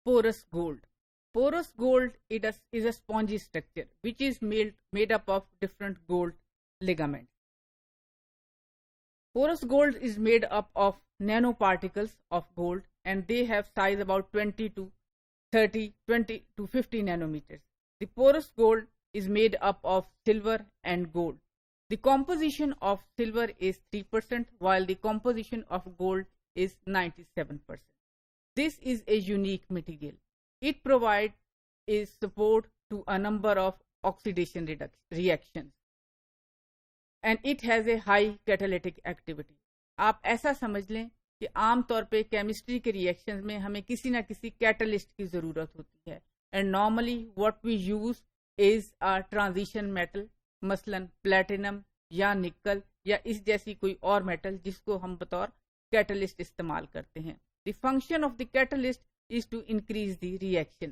Porous gold. Porous gold is a spongy structure which is made up of different gold ligaments. Porous gold is made up of nanoparticles of gold, and they have size about 20 to 50 nanometers. The porous gold is made up of silver and gold. The composition of silver is 3%, while the composition of gold is 97%. This is a unique material. It provides a support to a number of oxidation reactions, and it has a high catalytic activity. आप ऐसा समझ लें कि आम तौर पे chemistry के reactions में हमें किसी ना किसी कैटलिस्ट की ज़रूरत होती है, and normally what we use is a transition metal, मसलन प्लेटिनम या निकल या इस जैसी कोई और मेटल जिसको हम बतौर कैटलिस्ट इस्तेमाल करते हैं. The function of the catalyst is to increase the reaction.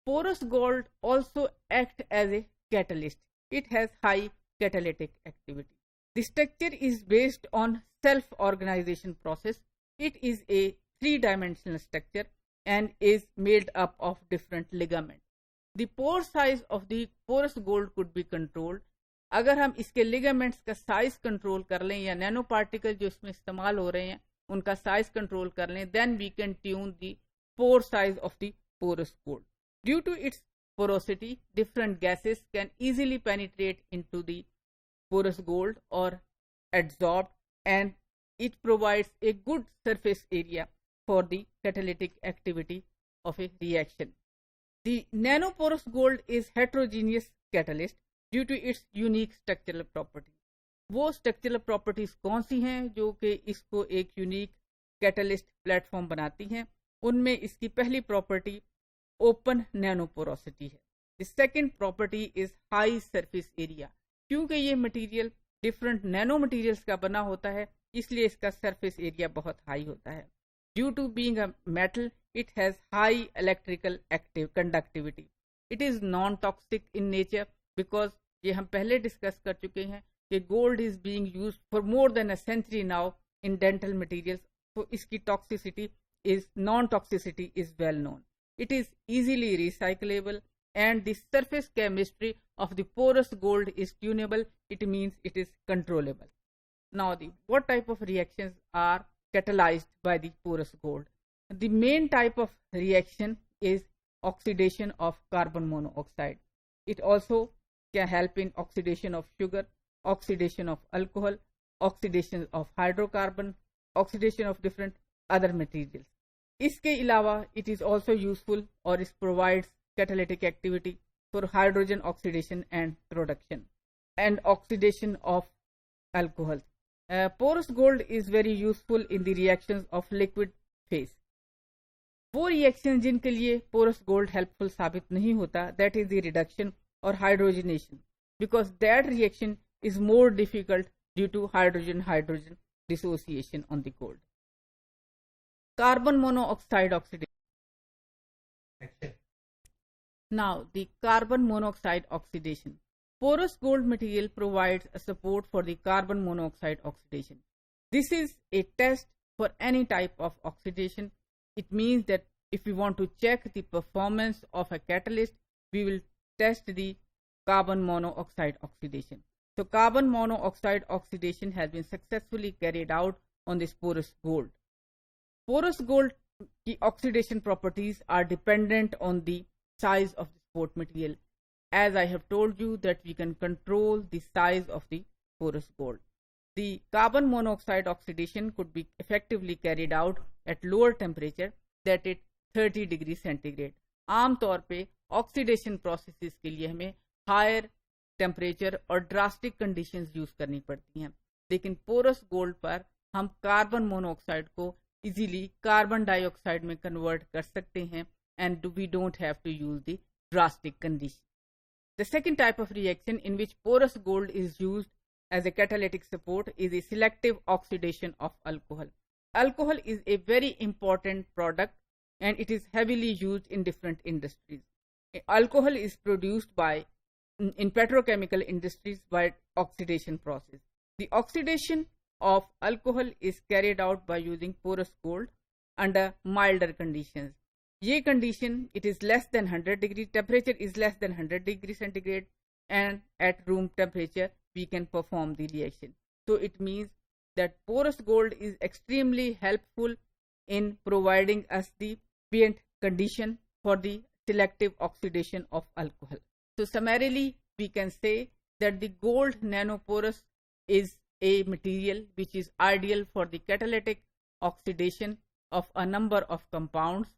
Porous gold also acts as a catalyst. It has high catalytic activity. The structure is based on self-organization process. It is a three-dimensional structure and is made up of different ligaments. The pore size of the porous gold could be controlled. अगर हम इसके ligaments का size control कर लें या nano particle जो इसमें इस्तेमाल हो रहे हैं उनका साइज कंट्रोल कर लें, then we can tune the pore size of the porous gold. Due to its porosity, different gases can easily penetrate into the porous gold or adsorbed, and it provides a good surface area for the catalytic activity of a reaction. The nanoporous gold is heterogeneous catalyst due to its unique structural property. वो structural properties कौन सी हैं जो कि इसको एक unique catalyst platform बनाती हैं? उनमें इसकी पहली प्रॉपर्टी ओपन नैनोपोरोसिटी है. The second property is high surface area. क्योंकि ये मटेरियल डिफरेंट नैनो मटेरियल्स का बना होता है इसलिए इसका सरफेस एरिया बहुत हाई होता है. Due to being a metal it has high electrical active conductivity. It is non toxic in nature because ये हम पहले डिस्कस कर चुके हैं कि gold is being used for more than a century now in dental materials. तो इसकी toxicity non-toxicity is well known. It is easily recyclable and the surface chemistry of the porous gold is tunable. It means it is controllable. Now, what type of reactions are catalyzed by the porous gold? The main type of reaction is oxidation of carbon monoxide. It also can help in oxidation of sugar, oxidation of alcohol, oxidation of hydrocarbon, oxidation of different other materials. इसके अलावा it is also useful or it provides catalytic activity for hydrogen oxidation and production and oxidation of alcohol. Porous gold is very useful in the reactions of liquid phase. वो reaction जिनके लिए porous gold helpful साबित नहीं होता, that is the reduction or hydrogenation, because that reaction is more difficult due to hydrogen-hydrogen dissociation on the gold. Carbon monoxide oxidation. Now, the carbon monoxide oxidation. Porous gold material provides a support for the carbon monoxide oxidation. This is a test for any type of oxidation. It means that if we want to check the performance of a catalyst, we will test the carbon monoxide oxidation. So, carbon monoxide oxidation has been successfully carried out on this porous gold. Porous gold की oxidation properties are dependent on the size of the support material. As I have told you that we can control the size of the porous gold. The carbon monoxide oxidation could be effectively carried out at lower temperature, that is 30 degree centigrade. आम तौर पे oxidation processes के लिए हमें higher temperature और drastic conditions use करनी पड़ती हैं, लेकिन पोरस गोल्ड पर हम कार्बन मोनोऑक्साइड को इजीली कार्बन डाइऑक्साइड में कन्वर्ट कर सकते हैं and we don't have to use the drastic condition. The second type of reaction in which porous gold is used as a catalytic support is a selective oxidation of alcohol. Alcohol is a very important product and it is heavily used in different industries. Alcohol is produced in petrochemical industries by oxidation process. The oxidation of alcohol is carried out by using porous gold under milder conditions. ये condition, it is less than 100 degree, temperature is less than 100 degree centigrade, and at room temperature we can perform the reaction. So it means that porous gold is extremely helpful in providing us the ambient condition for the selective oxidation of alcohol. So summarily we can say that the gold nanoporous is a material which is ideal for the catalytic oxidation of a number of compounds,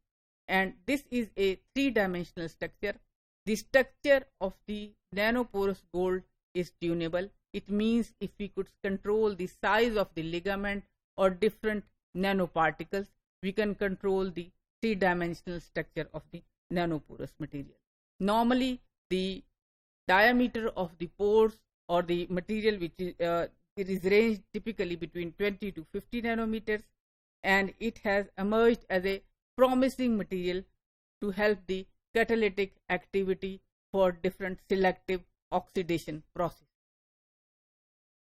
and this is a three-dimensional structure. The structure of the nanoporous gold is tunable. It means if we could control the size of the ligament or different nanoparticles, we can control the three-dimensional structure of the nanoporous material. Normally, the diameter of the pores or the material which is it is ranged typically between 20 to 50 nanometers, and it has emerged as a promising material to help the catalytic activity for different selective oxidation processes.